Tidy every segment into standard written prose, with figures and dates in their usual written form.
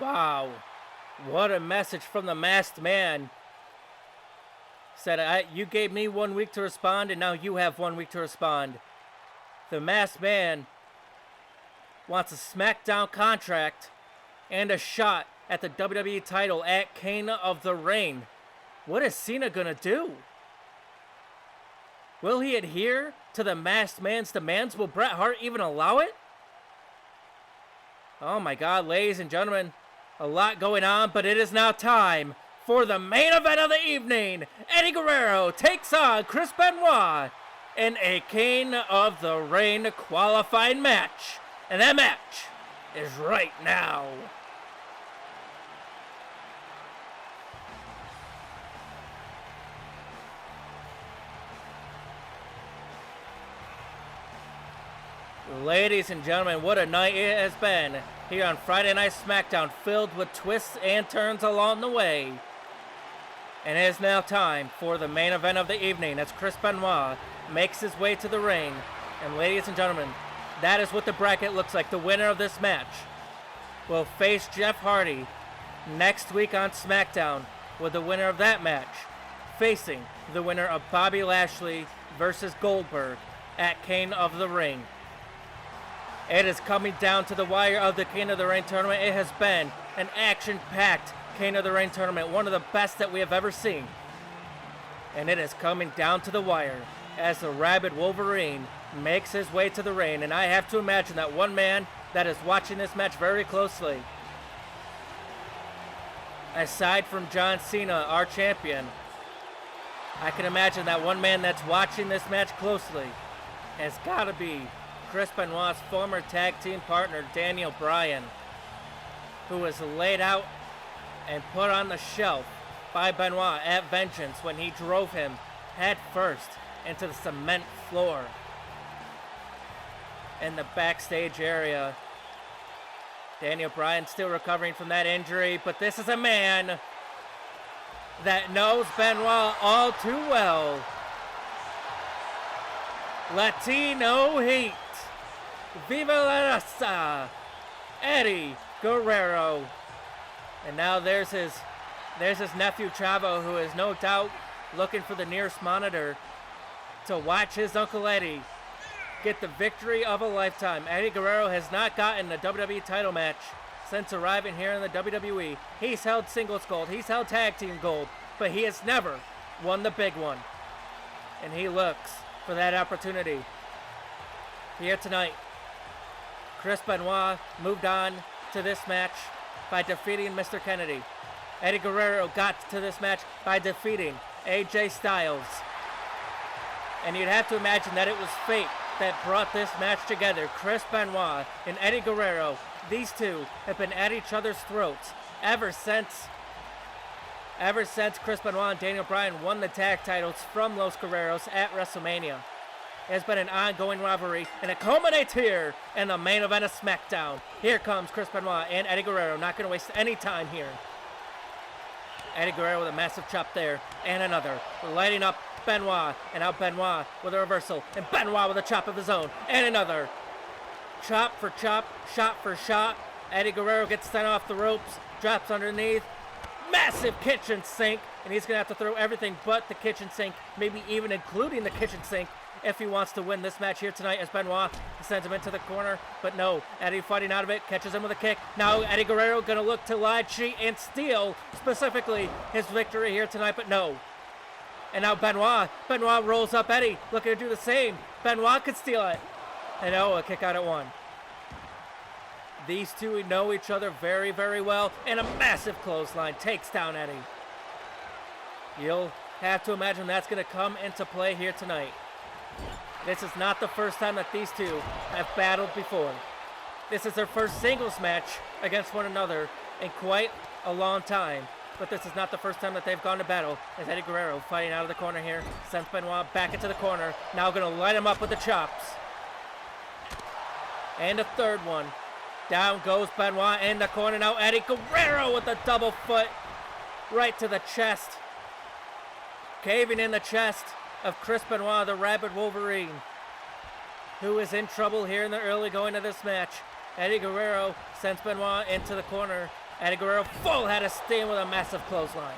Wow. What a message from the masked man. Said, you gave me 1 week to respond, and now you have 1 week to respond. The masked man wants a SmackDown contract and a shot at the WWE title at King of the Ring. What is Cena gonna do? Will he adhere to the masked man's demands? Will Bret Hart even allow it? Oh my God, ladies and gentlemen, a lot going on, but it is now time for the main event of the evening. Eddie Guerrero takes on Chris Benoit in a King of the Ring qualifying match. And that match is right now. Ladies and gentlemen, what a night it has been here on Friday Night SmackDown, filled with twists and turns along the way. And it is now time for the main event of the evening as Chris Benoit makes his way to the ring. And ladies and gentlemen, that is what the bracket looks like. The winner of this match will face Jeff Hardy next week on SmackDown, with the winner of that match facing the winner of Bobby Lashley versus Goldberg at King of the Ring. It is coming down to the wire of the King of the Ring tournament. It has been an action-packed King of the Ring tournament, one of the best that we have ever seen. And it is coming down to the wire as the Rabid Wolverine makes his way to the ring. And I have to imagine that one man that is watching this match very closely, aside from John Cena, our champion, I can imagine that one man that's watching this match closely has got to be Chris Benoit's former tag team partner, Daniel Bryan, who was laid out and put on the shelf by Benoit at Vengeance when he drove him head first into the cement floor in the backstage area. Daniel Bryan still recovering from that injury, but this is a man that knows Benoit all too well. Latino Heat. Viva la raza. Eddie Guerrero. And now there's his nephew Chavo, who is no doubt looking for the nearest monitor to watch his Uncle Eddie get the victory of a lifetime. Eddie Guerrero has not gotten a WWE title match since arriving here in the WWE. He's held singles gold, he's held tag team gold, but he has never won the big one. And he looks for that opportunity here tonight. Chris Benoit moved on to this match by defeating Mr. Kennedy. Eddie Guerrero got to this match by defeating AJ Styles. And you'd have to imagine that it was fate that brought this match together. Chris Benoit and Eddie Guerrero, these two have been at each other's throats ever since Chris Benoit and Daniel Bryan won the tag titles from Los Guerreros at WrestleMania. It has been an ongoing rivalry, and it culminates here in the main event of SmackDown. Here comes Chris Benoit and Eddie Guerrero, not going to waste any time here. Eddie Guerrero with a massive chop there, and another, lighting up Benoit, and now Benoit with a reversal, and Benoit with a chop of his own, and another. Chop for chop, shot for shot. Eddie Guerrero gets sent off the ropes, drops underneath. Massive kitchen sink, and he's going to have to throw everything but the kitchen sink, maybe even including the kitchen sink, if he wants to win this match here tonight, as Benoit sends him into the corner. But no, Eddie fighting out of it, catches him with a kick. Now Eddie Guerrero going to look to lie, cheat, and steal specifically his victory here tonight, but no. And now Benoit rolls up Eddie, looking to do the same. Benoit could steal it. And oh, a kick out at one. These two know each other very, very well, and a massive clothesline takes down Eddie. You'll have to imagine that's going to come into play here tonight. This is not the first time that these two have battled before. This is their first singles match against one another in quite a long time. But this is not the first time that they've gone to battle, as Eddie Guerrero fighting out of the corner here. Sends Benoit back into the corner. Now going to light him up with the chops. And a third one. Down goes Benoit in the corner. Now Eddie Guerrero with a double foot right to the chest. Caving in the chest of Chris Benoit, the Rabid Wolverine, who is in trouble here in the early going of this match. Eddie Guerrero sends Benoit into the corner. Eddie Guerrero full head of steam with a massive clothesline.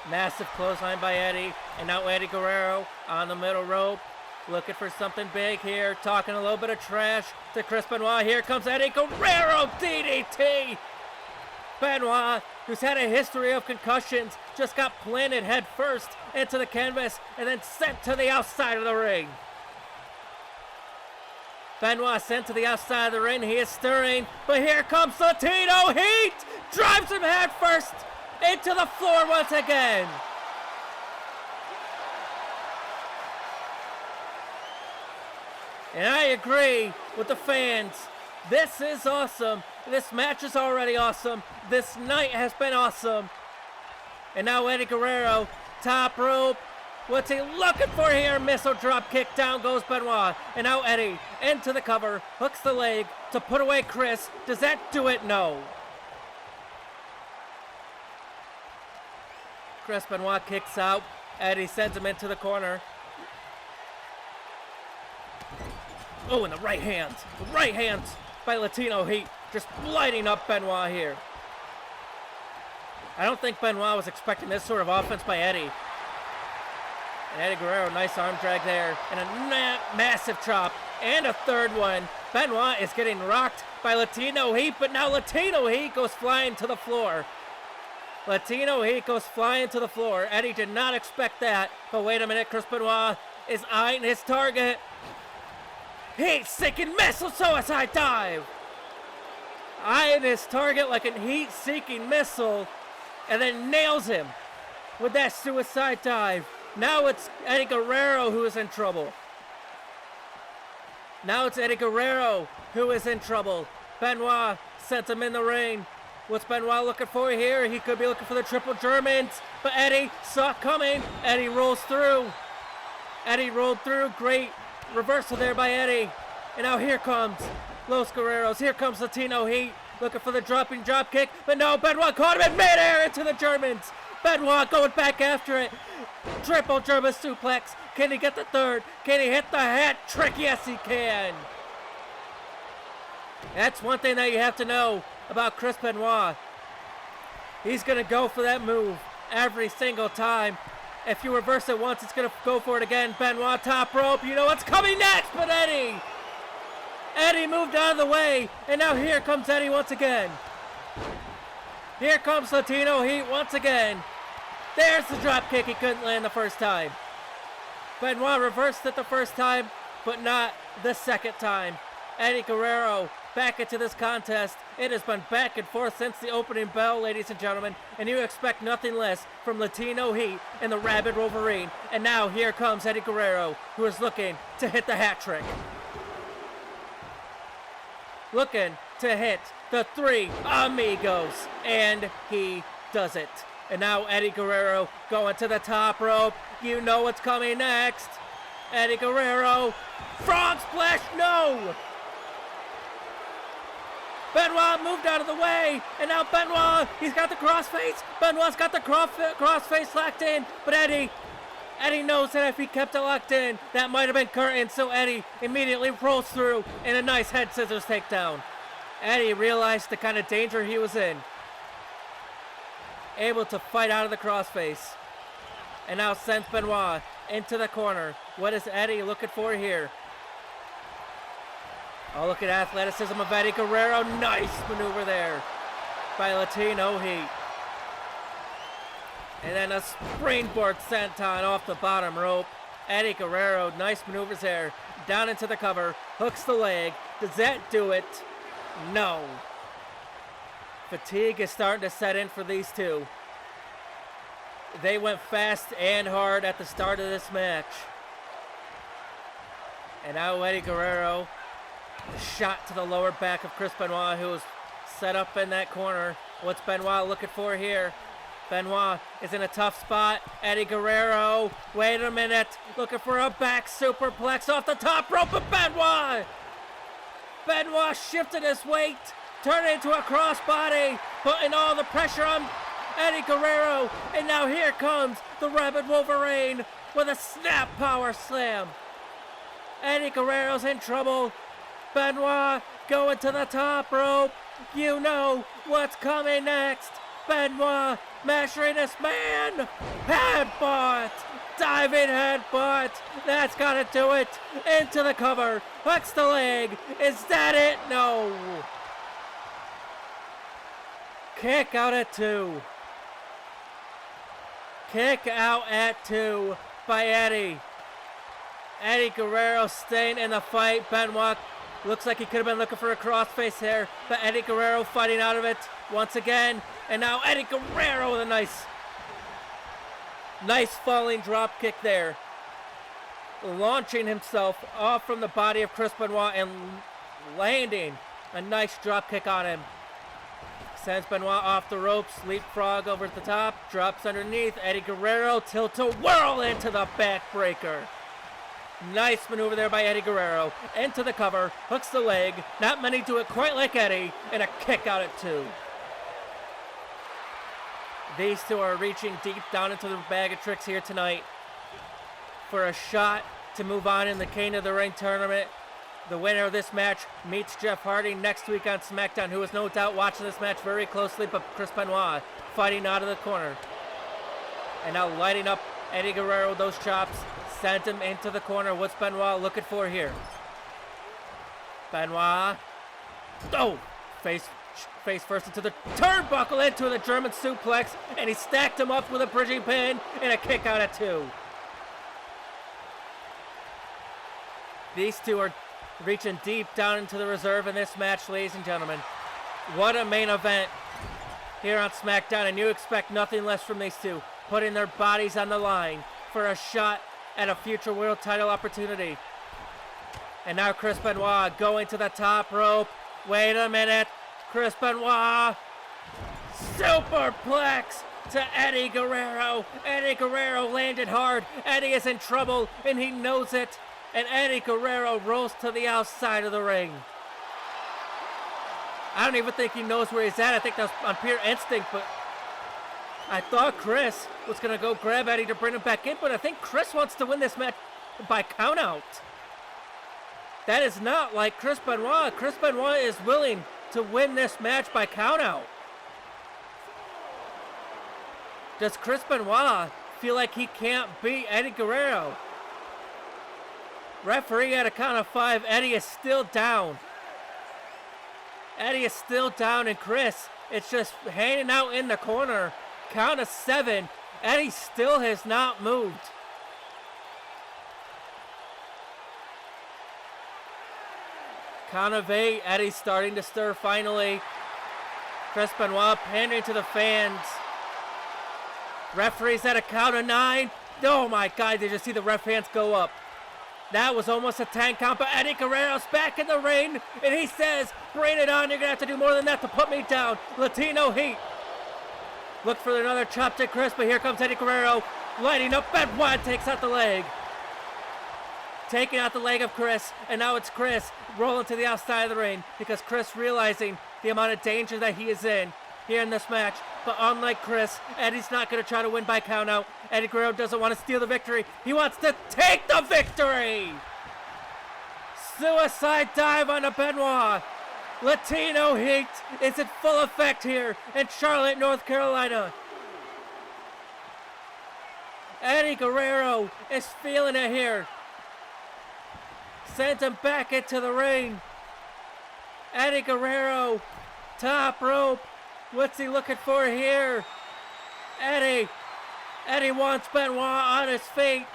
Massive clothesline by Eddie. And now Eddie Guerrero on the middle rope. Looking for something big here. Talking a little bit of trash to Chris Benoit. Here comes Eddie Guerrero DDT. Benoit, who's had a history of concussions, just got planted head first into the canvas and then sent to the outside of the ring. Benoit sent to the outside of the ring. He is stirring, but here comes Latino Heat. Drives him head first into the floor once again. And I agree with the fans. This is awesome. This match is already awesome. This night has been awesome. And now Eddie Guerrero, top rope. What's he looking for here? Missile drop kick, down goes Benoit. And now Eddie into the cover, hooks the leg to put away Chris. Does that do it? No. Chris Benoit kicks out. Eddie sends him into the corner. Oh, and the right hand. The right hand by Latino Heat. Just lighting up Benoit here. I don't think Benoit was expecting this sort of offense by Eddie. And Eddie Guerrero, nice arm drag there. And a massive chop. And a third one. Benoit is getting rocked by Latino Heat, but now Latino Heat goes flying to the floor. Latino Heat goes flying to the floor. Eddie did not expect that. But wait a minute, Chris Benoit is eyeing his target. Heat-seeking missile suicide dive. Eyeing his target like a heat-seeking missile. And then nails him with that suicide dive. Now it's Eddie Guerrero who is in trouble. Now it's Eddie Guerrero who is in trouble. Benoit sent him in the ring. What's Benoit looking for here? He could be looking for the triple Germans. But Eddie saw it coming. Eddie rolls through. Eddie rolled through. Great reversal there by Eddie. And now here comes Los Guerreros. Here comes Latino Heat. Looking for the dropping drop kick. But no, Benoit caught him in midair into the Germans. Benoit going back after it. Triple German suplex. Can he get the third? Can he hit the hat trick? Yes, he can. That's one thing that you have to know about Chris Benoit. He's going to go for that move every single time. If you reverse it once, it's going to go for it again. Benoit top rope. You know what's coming next, but Eddie moved out of the way. And now here comes Eddie once again. Here comes Latino Heat once again. There's the drop kick he couldn't land the first time. Benoit reversed it the first time, but not the second time. Eddie Guerrero back into this contest. It has been back and forth since the opening bell, ladies and gentlemen, and you expect nothing less from Latino Heat and the Rabid Wolverine. And now here comes Eddie Guerrero, who is looking to hit the hat trick. Looking to hit the three amigos, and he does it. And now Eddie Guerrero going to the top rope. You know what's coming next. Eddie Guerrero, frog splash, no! Benoit moved out of the way, and now Benoit, he's got the crossface. Benoit's got the crossface locked in, but Eddie knows that if he kept it locked in, that might have been curtain, so Eddie immediately rolls through in a nice head scissors takedown. Eddie realized the kind of danger he was in. Able to fight out of the crossface. And now sends Benoit into the corner. What is Eddie looking for here? Oh, look at athleticism of Eddie Guerrero. Nice maneuver there by Latino Heat. And then a springboard senton off the bottom rope. Eddie Guerrero, nice maneuvers there. Down into the cover, hooks the leg. Does that do it? No. Fatigue is starting to set in for these two. They went fast and hard at the start of this match. And now Eddie Guerrero, shot to the lower back of Chris Benoit, who was set up in that corner. What's Benoit looking for here? Benoit is in a tough spot. Eddie Guerrero, wait a minute, looking for a back superplex off the top rope of Benoit. Benoit shifted his weight, turned it into a crossbody, putting all the pressure on Eddie Guerrero. And now here comes the Rabid Wolverine with a snap power slam. Eddie Guerrero's in trouble. Benoit going to the top rope. You know what's coming next. Benoit measuring this man. Headbutt. Diving headbutt. That's gotta do it. Into the cover. Hooks the leg. Is that it? No. Kick out at 2. Kick out at 2 by Eddie. Eddie Guerrero staying in the fight. Benoit looks like he could have been looking for a crossface here, but Eddie Guerrero fighting out of it once again. And now Eddie Guerrero with a nice falling drop kick there. Launching himself off from the body of Chris Benoit and landing a nice drop kick on him. Sends Benoit off the ropes, leapfrog over at the top, drops underneath. Eddie Guerrero tilt-a-whirl into the backbreaker. Nice maneuver there by Eddie Guerrero. Into the cover, hooks the leg. Not many do it quite like Eddie, and a kick out at 2. These two are reaching deep down into the bag of tricks here tonight for a shot to move on in the King of the Ring tournament. The winner of this match meets Jeff Hardy next week on SmackDown, who is no doubt watching this match very closely, but Chris Benoit fighting out of the corner. And now lighting up Eddie Guerrero with those chops, sends him into the corner. What's Benoit looking for here? Benoit, face first into the turnbuckle, into the German suplex, and he stacked him up with a bridging pin and a kick out at 2. These two are reaching deep down into the reserve in this match, ladies and gentlemen. What a main event here on SmackDown, and you expect nothing less from these two, putting their bodies on the line for a shot at a future world title opportunity. And now Chris Benoit going to the top rope. Wait a minute. Chris Benoit. Superplex to Eddie Guerrero. Eddie Guerrero landed hard. Eddie is in trouble, and he knows it. And Eddie Guerrero rolls to the outside of the ring. I don't even think he knows where he's at. I think that's on pure instinct, but I thought Chris was going to go grab Eddie to bring him back in, but I think Chris wants to win this match by countout. That is not like Chris Benoit. Chris Benoit is willing to win this match by countout. Does Chris Benoit feel like he can't beat Eddie Guerrero? Referee at a count of 5. Eddie is still down. Eddie is still down, and Chris, it's just hanging out in the corner. Count of 7. Eddie still has not moved. Count of 8. Eddie's starting to stir finally. Chris Benoit pandering to the fans. Referee's at a count of 9. Oh my God, did you see the ref hands go up? That was almost a 10 count, but Eddie Guerrero's back in the ring, and he says, bring it on, you're going to have to do more than that to put me down. Latino heat. Look for another chop to Chris, but here comes Eddie Guerrero, lighting up. Benoit takes out the leg. Taking out the leg of Chris, and now it's Chris rolling to the outside of the ring, because Chris realizing the amount of danger that he is in here in this match. But unlike Chris, Eddie's not going to try to win by countout. Eddie Guerrero doesn't want to steal the victory. He wants to take the victory. Suicide dive on a Benoit. Latino heat is in full effect here in Charlotte, North Carolina. Eddie Guerrero is feeling it here. Sends him back into the ring. Eddie Guerrero, top rope. What's he looking for here? Eddie wants Benoit on his feet.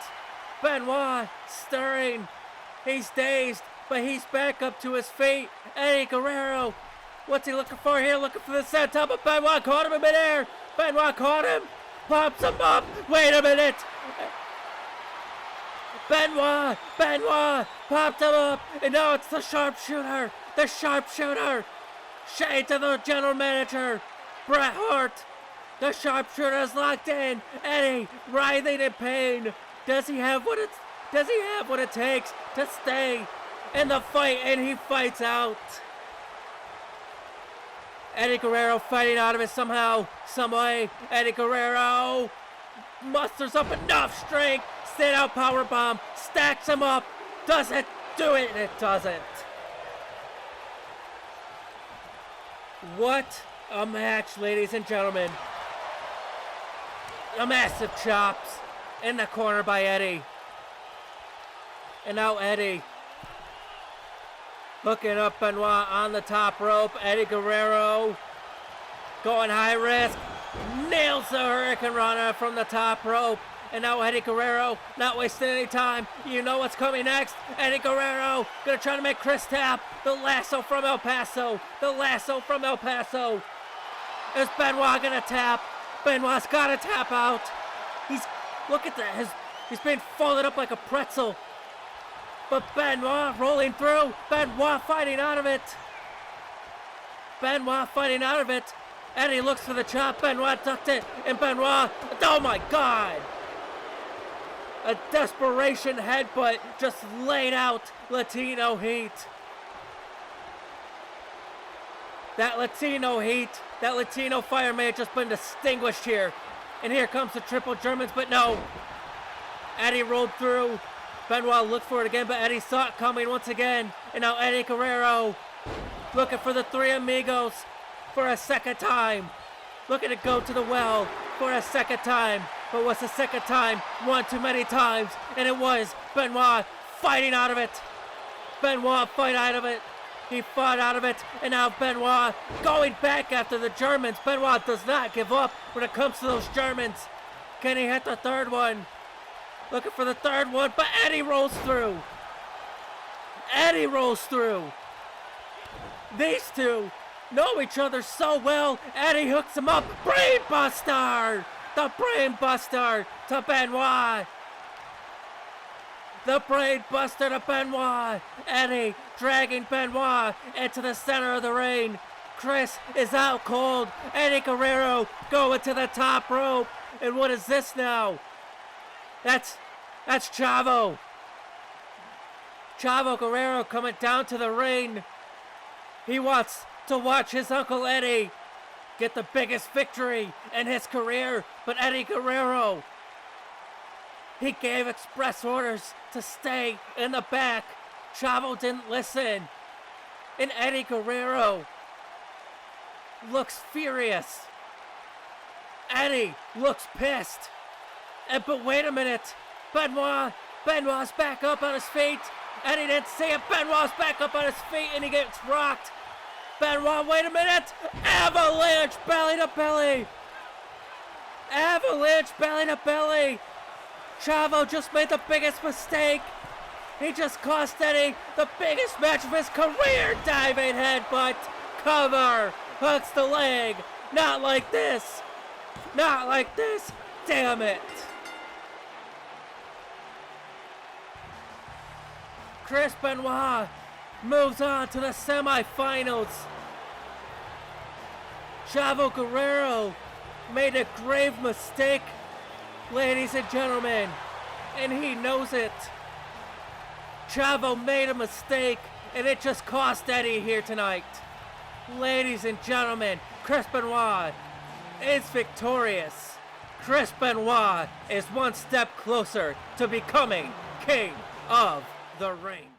Benoit stirring. He's dazed, but he's back up to his feet. Eddie Guerrero, what's he looking for here? Looking for the senton, but Benoit caught him in midair. Benoit caught him, pops him up. Wait a minute. Benoit popped him up, and now it's the sharpshooter. The sharpshooter. Shade to the general manager, Bret Hart. The sharpshooter is locked in. Eddie writhing in pain. Does he have what it takes to stay in the fight? And he fights out. Eddie Guerrero fighting out of it somehow, some way. Eddie Guerrero musters up enough strength. Sit out powerbomb, stacks him up. Does it do it? It doesn't. What a match, ladies and gentlemen. A massive chops in the corner by Eddie. And now Eddie hooking up Benoit on the top rope. Eddie Guerrero going high risk. Nails the Hurricane Runner from the top rope. And now Eddie Guerrero not wasting any time. You know what's coming next. Eddie Guerrero gonna try to make Chris tap. The lasso from El Paso. The lasso from El Paso. Is Benoit gonna tap? Benoit's gotta tap out. Look at that. He's being folded up like a pretzel. But Benoit rolling through. Benoit fighting out of it. Benoit fighting out of it. Eddie looks for the chop. Benoit ducked it. And Benoit, oh my God. A desperation headbutt just laid out Latino Heat. That Latino Heat, that Latino fire may have just been extinguished here. And here comes the triple Germans, but no. Eddie rolled through. Benoit looked for it again, but Eddie saw it coming once again. And now Eddie Guerrero looking for the Three Amigos for a second time. Looking to go to the well for a second time. But was the second time one too many times? And it was Benoit fighting out of it. Benoit fight out of it. He fought out of it. And now Benoit going back after the Germans. Benoit does not give up when it comes to those Germans. Can he hit the third one? Looking for the third one, but Eddie rolls through. Eddie rolls through. These two know each other so well. Eddie hooks him up. Brain Buster! The Brain Buster to Benoit. The Brain Buster to Benoit. Eddie dragging Benoit into the center of the ring. Chris is out cold. Eddie Guerrero going to the top rope. And what is this now? That's Chavo. Chavo Guerrero coming down to the ring. He wants to watch his Uncle Eddie get the biggest victory in his career. But Eddie Guerrero, he gave express orders to stay in the back. Chavo didn't listen. And Eddie Guerrero looks furious. Eddie looks pissed. But wait a minute. Benoit's back up on his feet. Eddie didn't see it. Benoit's back up on his feet and he gets rocked. Benoit, wait a minute. Avalanche belly to belly. Avalanche belly to belly. Chavo just made the biggest mistake. He just cost Eddie the biggest match of his career. Diving headbutt. Cover. Hooks the leg. Not like this. Not like this. Damn it. Chris Benoit moves on to the semifinals. Chavo Guerrero made a grave mistake, ladies and gentlemen, and he knows it. Chavo made a mistake, and it just cost Eddie here tonight. Ladies and gentlemen, Chris Benoit is victorious. Chris Benoit is one step closer to becoming King of the Ring.